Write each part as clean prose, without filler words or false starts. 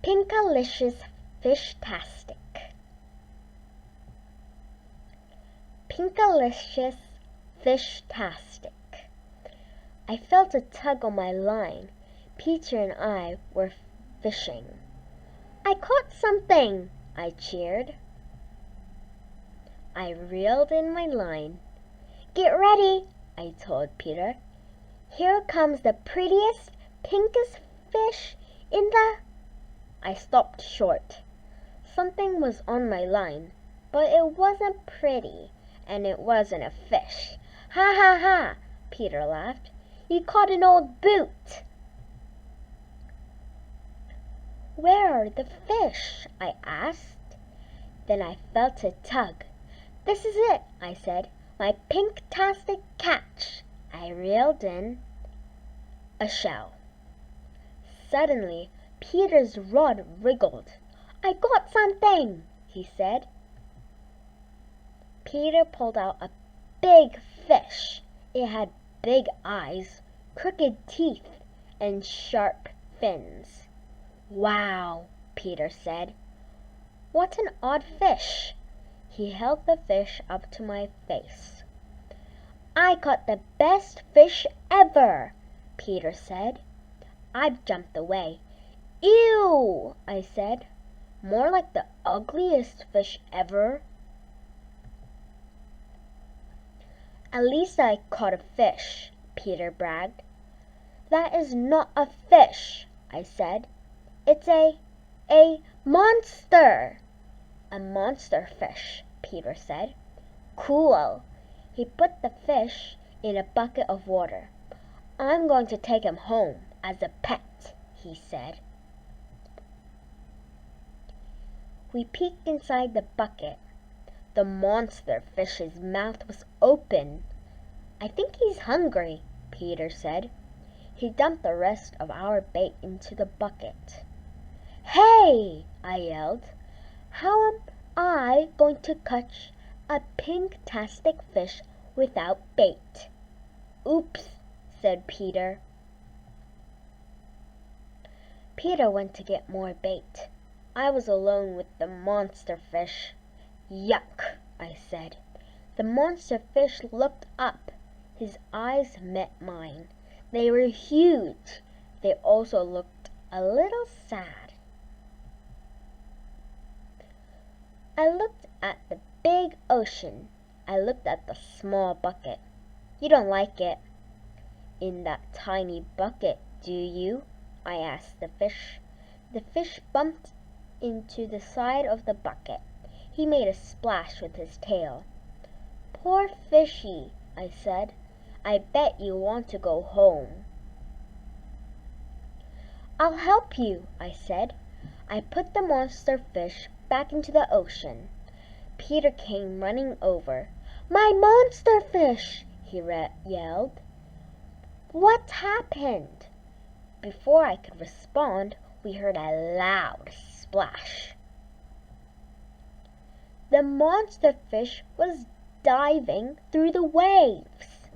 Pinkalicious Fish-tastic. Pinkalicious Fish-tastic. I felt a tug on my line. Peter and I were fishing. I caught something, I cheered. I reeled in my line. Get ready, I told Peter. Here comes the prettiest, pinkest fish in the... I stopped short. Something was on my line, but it wasn't pretty, and it wasn't a fish. Ha ha ha, Peter laughed. You caught an old boot. Where are the fish? I asked. Then I felt a tug. This is it, I said. My pink-tastic catch. I reeled in a shell. Suddenly, Peter's rod wriggled. I got something, he said. Peter pulled out a big fish. It had big eyes, crooked teeth, and sharp fins. Wow, Peter said. What an odd fish. He held the fish up to my face. I caught the best fish ever, Peter said. I jumped away. Ew, I said. More like the ugliest fish ever. At least I caught a fish, Peter bragged. That is not a fish, I said. It's a monster. A monster fish, Peter said. Cool. He put the fish in a bucket of water. I'm going to take him home as a pet, he said. We peeked inside the bucket. The monster fish's mouth was open. I think he's hungry, Peter said. He dumped the rest of our bait into the bucket. Hey, I yelled. How am I going to catch a pink-tastic fish without bait? Oops, said Peter. Peter went to get more bait. I was alone with the monster fish. Yuck, I said. The monster fish looked up. His eyes met mine. They were huge. They also looked a little sad. I looked at the big ocean. I looked at the small bucket. You don't like it in that tiny bucket, do you? I asked the fish. The fish bumped into the side of the bucket. He made a splash with his tail. Poor fishy, I said. I bet you want to go home. I'll help you, I said. I put the monster fish back into the ocean. Peter came running over. My monster fish, he yelled. What happened? Before I could respond, we heard a loud splash. The monster fish was diving through the waves.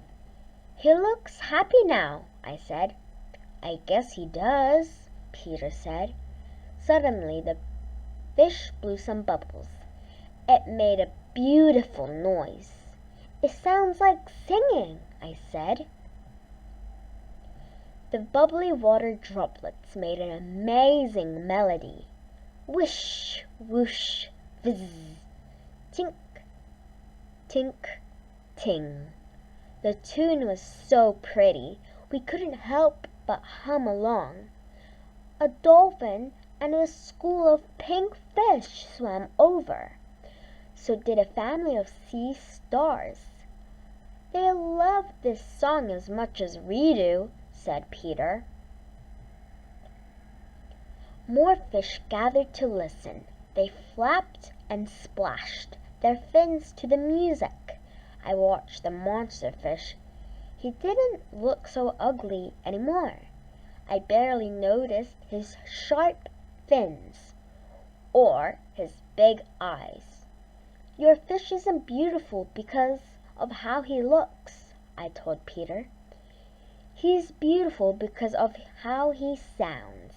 He looks happy now, I said. I guess he does, Peter said. Suddenly the fish blew some bubbles. It made a beautiful noise. It sounds like singing, I said. The bubbly water droplets made an amazing melody. Wish, whoosh, fizz, tink, tink, ting. The tune was so pretty, we couldn't help but hum along. A dolphin and a school of pink fish swam over. So did a family of sea stars. They love this song as much as we do, said Peter. More fish gathered to listen. They flapped and splashed their fins to the music. I watched the monster fish. He didn't look so ugly anymore. I barely noticed his sharp fins or his big eyes. Your fish isn't beautiful because of how he looks, I told Peter. He's beautiful because of how he sounds.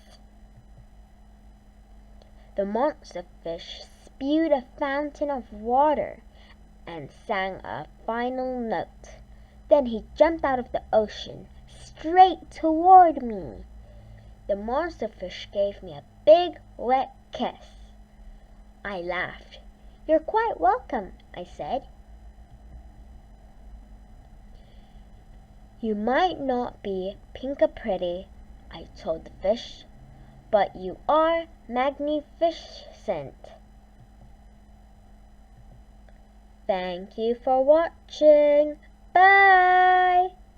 The monster fish spewed a fountain of water and sang a final note. Then he jumped out of the ocean, straight toward me. The monster fish gave me a big, wet kiss. I laughed. "You're quite welcome," I said. "You might not be Pinka-Pretty," I told the fish, "but you are magnificent." Thank you for watching. Bye!